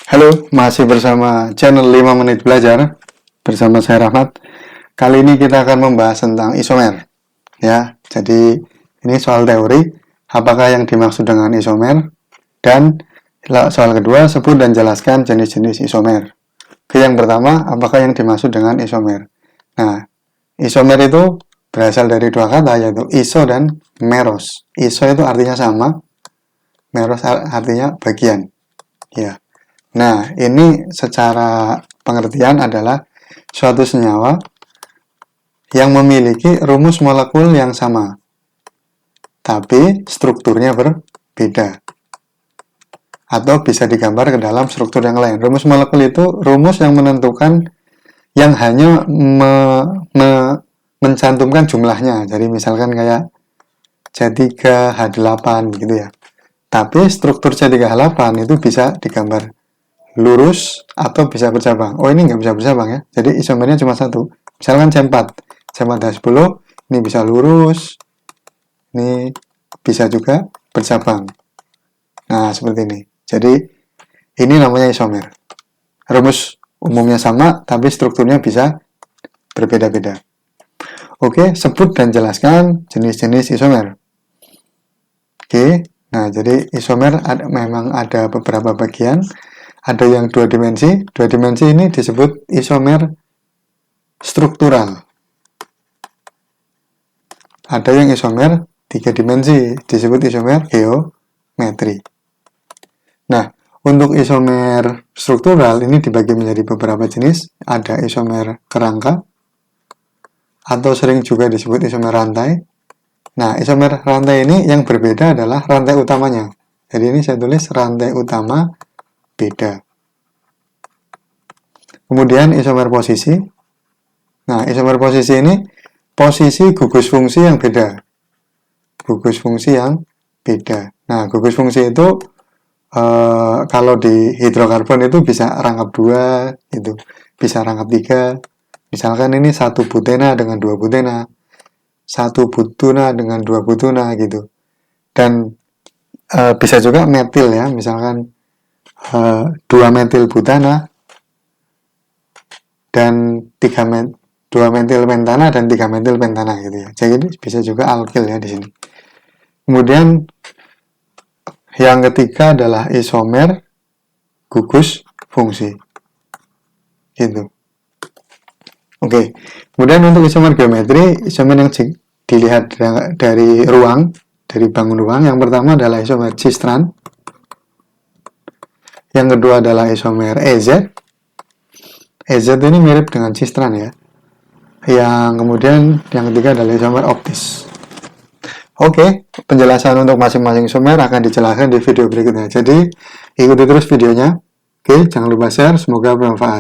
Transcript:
Halo, masih bersama channel 5 Menit Belajar bersama saya Rahmat. Kali ini kita akan membahas tentang isomer. Ya, jadi ini soal teori, apakah yang dimaksud dengan isomer? Dan soal kedua, sebut dan jelaskan jenis-jenis isomer. Oke, yang pertama, apakah yang dimaksud dengan isomer? Nah, isomer itu berasal dari dua kata, yaitu iso dan meros. Iso itu artinya sama, meros artinya bagian. Ya. Nah, ini secara pengertian adalah suatu senyawa yang memiliki rumus molekul yang sama, tapi strukturnya berbeda. Atau bisa digambar ke dalam struktur yang lain. Rumus molekul itu rumus yang menentukan, yang hanya mencantumkan jumlahnya. Jadi misalkan kayak C3H8 gitu ya. Tapi struktur C3H8 itu bisa digambar lurus atau bisa bercabang. Oh, ini nggak bisa bercabang ya. Jadi isomernya cuma satu. Misalkan C4 C4H10, ini bisa lurus, ini bisa juga bercabang. Nah, seperti ini. Jadi ini namanya isomer. Rumus umumnya sama, tapi strukturnya bisa berbeda-beda. Oke, sebut dan jelaskan jenis-jenis isomer. Oke, nah jadi isomer memang ada beberapa bagian. Ada yang dua dimensi. Dua dimensi ini disebut isomer struktural. Ada yang isomer tiga dimensi, disebut isomer geometri. Nah, untuk isomer struktural ini dibagi menjadi beberapa jenis. Ada isomer kerangka, atau sering juga disebut isomer rantai. Nah, isomer rantai ini yang berbeda adalah rantai utamanya. Jadi ini saya tulis rantai utama beda. Kemudian isomer posisi. Nah, isomer posisi ini posisi gugus fungsi yang beda. Gugus fungsi yang beda. Nah, gugus fungsi itu kalau di hidrokarbon itu bisa rangkap 2, itu bisa rangkap 3. Misalkan ini 1 butena dengan 2 butena, 1 butuna dengan 2 butuna gitu. Dan bisa juga metil ya, misalkan 2 metil butana dan 2 metil pentana dan 3 metil pentana gitu ya. Jadi bisa juga alkil ya di sini. Kemudian yang ketiga adalah isomer gugus fungsi. Gitu. Oke. Kemudian untuk isomer geometri, isomer yang dilihat dari ruang, dari bangun ruang, yang pertama adalah isomer cis-trans. Yang kedua adalah isomer EZ. EZ ini mirip dengan cis-trans ya. Yang kemudian yang ketiga adalah isomer optis. Oke, penjelasan untuk masing-masing isomer akan dijelaskan di video berikutnya. Jadi ikuti terus videonya. Oke, jangan lupa share, semoga bermanfaat.